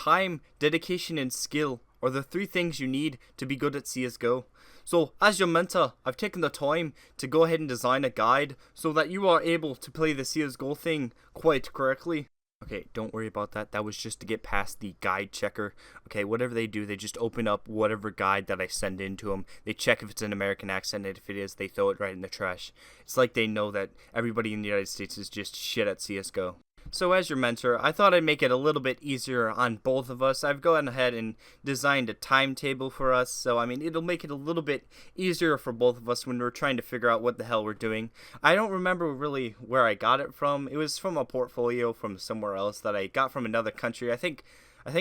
time, dedication, and skill are the 3 things you need to be good at CSGO. So, as your mentor, I've taken the time to go ahead and design a guide so that you are able to play the CSGO thing quite correctly. Okay, don't worry about that. That was just to get past the guide checker. Okay, whatever they do, they just open up whatever guide that I send in to them. They check if it's an American accent, and if it is, they throw it right in the trash. It's like they know that everybody in the United States is just shit at CSGO. So as your mentor, I thought I'd make it a little bit easier on both of us. I've gone ahead and designed a timetable for us, so I mean, it'll make it a little bit easier for both of us when we're trying to figure out what the hell we're doing. I don't remember really where I got it from. It was from a portfolio from somewhere else that I got from another country. I think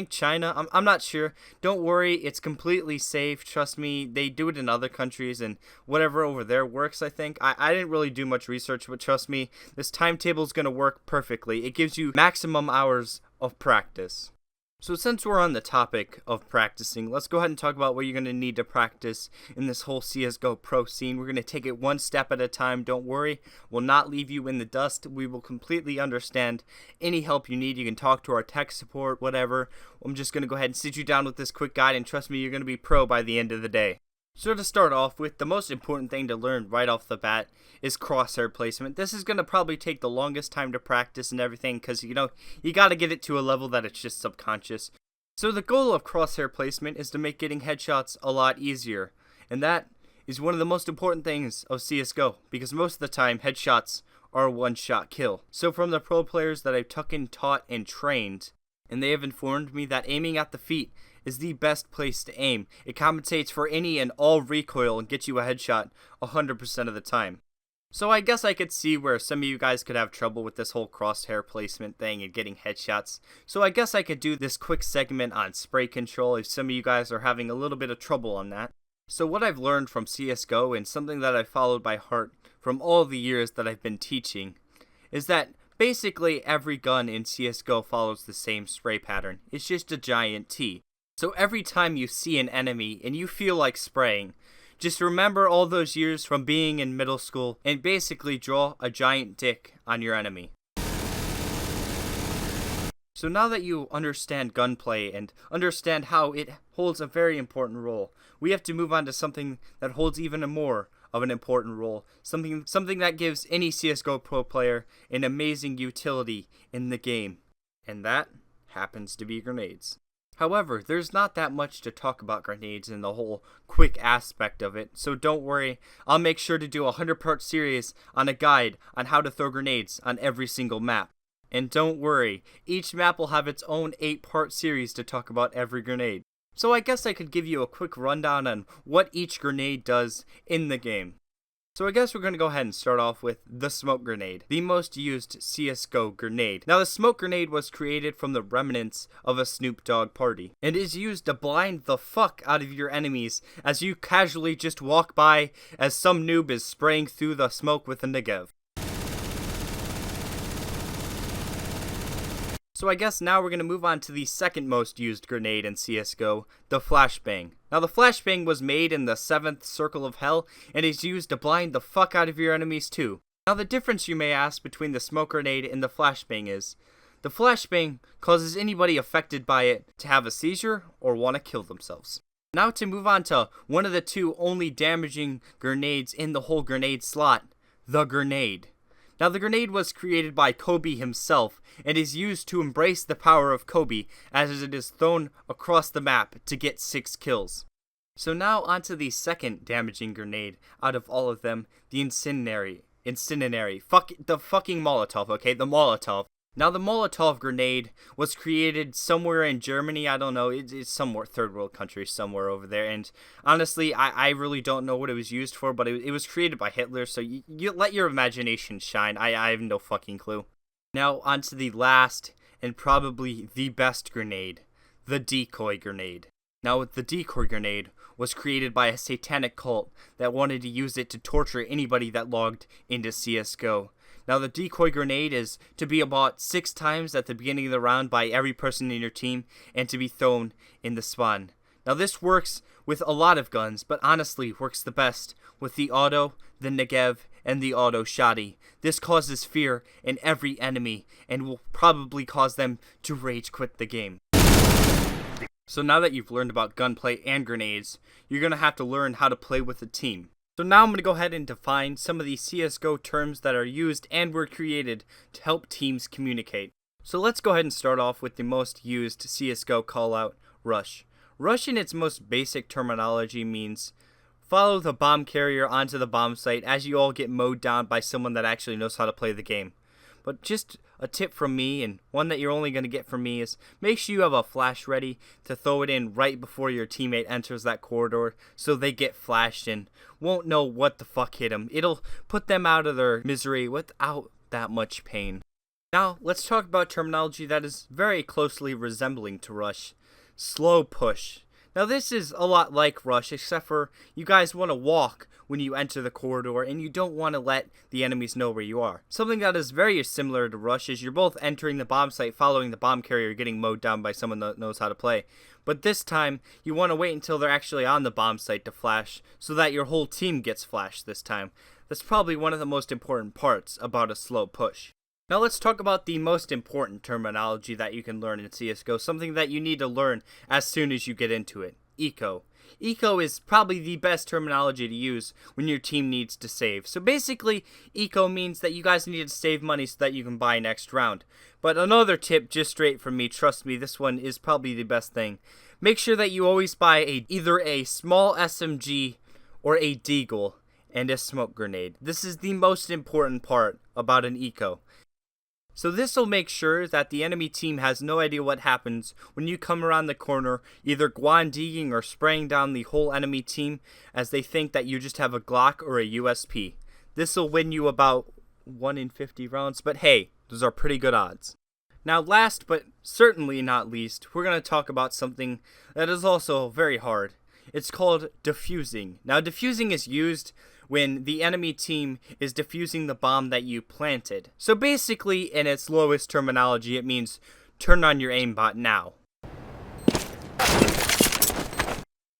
China. I'm not sure. Don't worry, it's completely safe. Trust me, they do it in other countries, and whatever over there works, I think. I didn't really do much research, but trust me, this timetable is going to work perfectly. It gives you maximum hours of practice. So since we're on the topic of practicing, let's go ahead and talk about what you're going to need to practice in this whole CSGO pro scene. We're going to take it one step at a time. Don't worry. We'll not leave you in the dust. We will completely understand any help you need. You can talk to our tech support, whatever. I'm just going to go ahead and sit you down with this quick guide, and trust me, you're going to be pro by the end of the day. So to start off with, the most important thing to learn right off the bat is crosshair placement. This is going to probably take the longest time to practice and everything because, you got to get it to a level that it's just subconscious. So the goal of crosshair placement is to make getting headshots a lot easier. And that is one of the most important things of CSGO because most of the time headshots are a one-shot kill. So from the pro players that I've taught, and trained, and they have informed me that aiming at the feet is the best place to aim. It compensates for any and all recoil and gets you a headshot 100% of the time. So I guess I could see where some of you guys could have trouble with this whole crosshair placement thing and getting headshots. So I guess I could do this quick segment on spray control if some of you guys are having a little bit of trouble on that. So what I've learned from CSGO, and something that I've followed by heart from all the years that I've been teaching, is that basically every gun in CSGO follows the same spray pattern. It's just a giant T. So every time you see an enemy and you feel like spraying, just remember all those years from being in middle school and basically draw a giant dick on your enemy. So now that you understand gunplay and understand how it holds a very important role, we have to move on to something that holds even more of an important role. Something that gives any CSGO pro player an amazing utility in the game. And that happens to be grenades. However, there's not that much to talk about grenades in the whole quick aspect of it, so don't worry, I'll make sure to do a 100-part series on a guide on how to throw grenades on every single map. And don't worry, each map will have its own 8-part series to talk about every grenade. So I guess I could give you a quick rundown on what each grenade does in the game. So I guess we're going to go ahead and start off with the smoke grenade, the most used CSGO grenade. Now the smoke grenade was created from the remnants of a Snoop Dogg party, and is used to blind the fuck out of your enemies as you casually just walk by as some noob is spraying through the smoke with a Negev. So I guess now we're going to move on to the second most used grenade in CSGO, the flashbang. Now the flashbang was made in the 7th circle of hell and is used to blind the fuck out of your enemies too. Now the difference, you may ask, between the smoke grenade and the flashbang is, the flashbang causes anybody affected by it to have a seizure or want to kill themselves. Now to move on to one of the 2 only damaging grenades in the whole grenade slot, the grenade. Now the grenade was created by Kobe himself and is used to embrace the power of Kobe as it is thrown across the map to get 6 kills. So now onto the second damaging grenade out of all of them, the incendiary. The fucking Molotov, okay? The Molotov. Now the Molotov grenade was created somewhere in Germany. I don't know, it's somewhere, 3rd world country somewhere over there, and honestly I really don't know what it was used for, but it was created by Hitler, so you let your imagination shine. I have no fucking clue. Now onto the last and probably the best grenade, the decoy grenade. Now the decoy grenade was created by a satanic cult that wanted to use it to torture anybody that logged into CSGO. Now the decoy grenade is to be about 6 times at the beginning of the round by every person in your team and to be thrown in the spawn. Now this works with a lot of guns, but honestly works the best with the auto, the Negev, and the auto shotty. This causes fear in every enemy and will probably cause them to rage quit the game. So now that you've learned about gunplay and grenades, you're going to have to learn how to play with a team. So now I'm going to go ahead and define some of the CSGO terms that are used and were created to help teams communicate. So let's go ahead and start off with the most used CSGO callout, rush. Rush in its most basic terminology means follow the bomb carrier onto the bomb site as you all get mowed down by someone that actually knows how to play the game. But just a tip from me, and one that you're only going to get from me, is make sure you have a flash ready to throw it in right before your teammate enters that corridor so they get flashed and won't know what the fuck hit them. It'll put them out of their misery without that much pain. Now, let's talk about terminology that is very closely resembling to rush. Slow push. Now this is a lot like rush, except for you guys want to walk when you enter the corridor and you don't want to let the enemies know where you are. Something that is very similar to rush is you're both entering the bomb site following the bomb carrier getting mowed down by someone that knows how to play. But this time, you want to wait until they're actually on the bomb site to flash so that your whole team gets flashed this time. That's probably one of the most important parts about a slow push. Now let's talk about the most important terminology that you can learn in CSGO, something that you need to learn as soon as you get into it. Eco. Eco is probably the best terminology to use when your team needs to save. So basically, eco means that you guys need to save money so that you can buy next round. But another tip just straight from me, trust me, this one is probably the best thing. Make sure that you always buy either a small SMG or a deagle and a smoke grenade. This is the most important part about an eco. So this will make sure that the enemy team has no idea what happens when you come around the corner, either guandiing or spraying down the whole enemy team, as they think that you just have a Glock or a USP. This will win you about 1 in 50 rounds, but hey, those are pretty good odds. Now last but certainly not least, we're going to talk about something that is also very hard. It's called defusing. Now defusing is used when the enemy team is defusing the bomb that you planted. So basically, in its lowest terminology, it means turn on your aimbot now.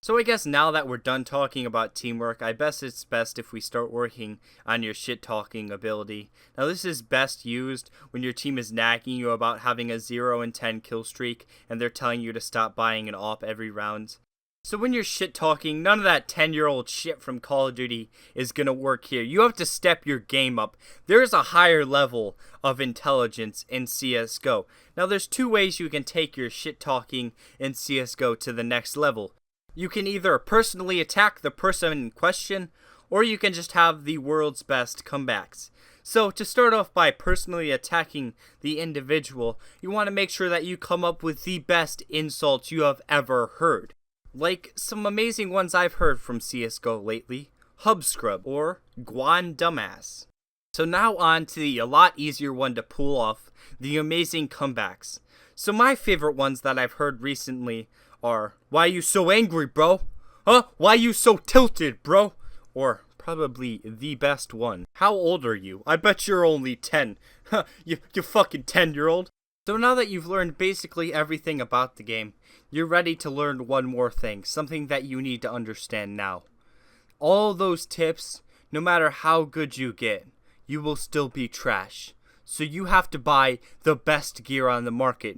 So I guess now that we're done talking about teamwork, I guess it's best if we start working on your shit-talking ability. Now this is best used when your team is nagging you about having a 0 in 10 kill streak and they're telling you to stop buying an AWP every round. So when you're shit-talking, none of that 10-year-old shit from Call of Duty is gonna work here. You have to step your game up. There's a higher level of intelligence in CSGO. Now there's two ways you can take your shit-talking in CSGO to the next level. You can either personally attack the person in question, or you can just have the world's best comebacks. So to start off by personally attacking the individual, you want to make sure that you come up with the best insults you have ever heard. Like some amazing ones I've heard from CSGO lately, Hub Scrub or Guan Dumbass. So now on to the a lot easier one to pull off, the amazing comebacks. So my favorite ones that I've heard recently are, why you so angry, bro? Huh? Why you so tilted, bro? Or probably the best one, how old are you? I bet you're only 10. Huh, you fucking 10-year-old. So now that you've learned basically everything about the game, you're ready to learn one more thing, something that you need to understand now. All those tips, no matter how good you get, you will still be trash. So you have to buy the best gear on the market.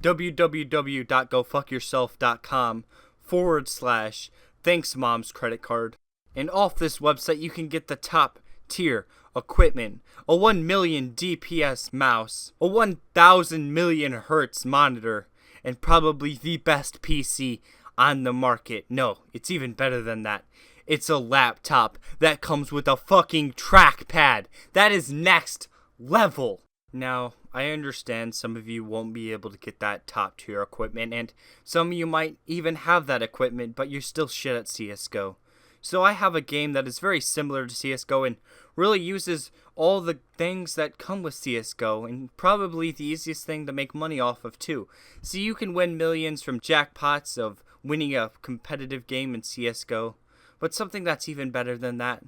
www.gofuckyourself.com/thanks mom's credit card. And off this website you can get the top tier equipment, a 1 million DPS mouse, a 1000 million hertz monitor, and probably the best PC on the market. No, it's even better than that. It's a laptop that comes with a fucking trackpad. That is next level. Now, I understand some of you won't be able to get that top tier equipment, and some of you might even have that equipment, but you're still shit at CSGO. So I have a game that is very similar to CSGO and really uses all the things that come with CSGO, and probably the easiest thing to make money off of too. So you can win millions from jackpots of winning a competitive game in CSGO, but something that's even better than that,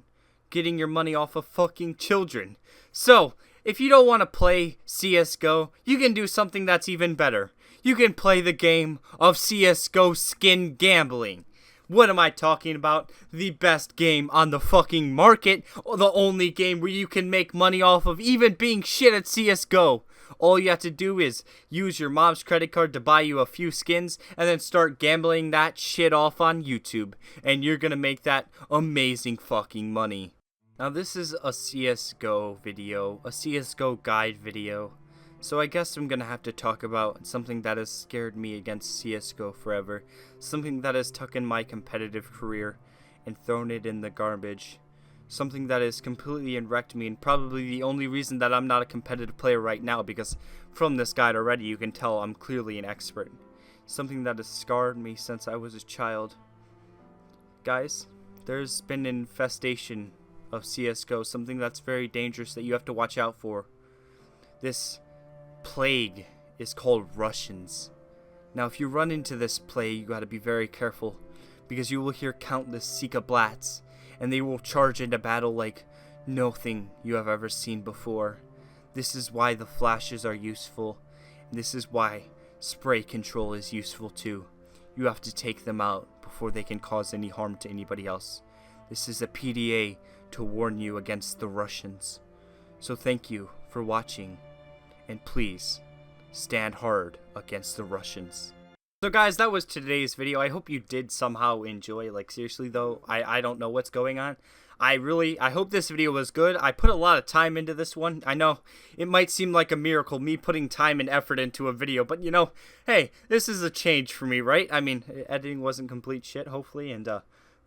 getting your money off of fucking children. So, if you don't want to play CSGO, you can do something that's even better. You can play the game of CSGO skin gambling. What am I talking about? The best game on the fucking market, or the only game where you can make money off of even being shit at CSGO. All you have to do is use your mom's credit card to buy you a few skins and then start gambling that shit off on YouTube. And you're gonna make that amazing fucking money. Now this is a CSGO video, a CSGO guide video. So I guess I'm gonna have to talk about something that has scared me against CSGO forever. Something that has taken my competitive career and thrown it in the garbage. Something that has completely wrecked me, and probably the only reason that I'm not a competitive player right now, because from this guide already you can tell I'm clearly an expert. Something that has scarred me since I was a child. Guys, there's been an infestation of CSGO, something that's very dangerous that you have to watch out for. This plague is called Russians. Now if you run into this plague, you gotta be very careful, because you will hear countless Sika blats, and they will charge into battle like nothing you have ever seen before. This is why the flashes are useful, and this is why spray control is useful too. You have to take them out before they can cause any harm to anybody else. This is a PDA to warn you against the Russians. So thank you for watching, and please stand hard against the Russians. So guys, that was today's video. I hope you did somehow enjoy. Like seriously though, I don't know what's going on. I hope this video was good. I put a lot of time into this one. I know it might seem like a miracle, me putting time and effort into a video, but you know, hey, this is a change for me, right? I mean, editing wasn't complete shit, hopefully, and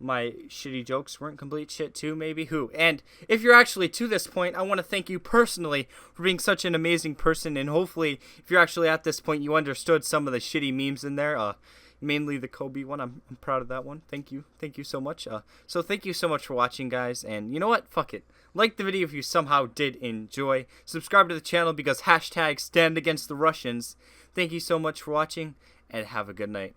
my shitty jokes weren't complete shit too, maybe. Who? And if you're actually to this point, I want to thank you personally for being such an amazing person, and hopefully if you're actually at this point, you understood some of the shitty memes in there, mainly the Kobe one. I'm proud of that one. Thank you so much. So thank you so much for watching, guys, and you know what, fuck it, like the video if you somehow did enjoy, subscribe to the channel because #stand against the Russians. Thank you so much for watching, and have a good night.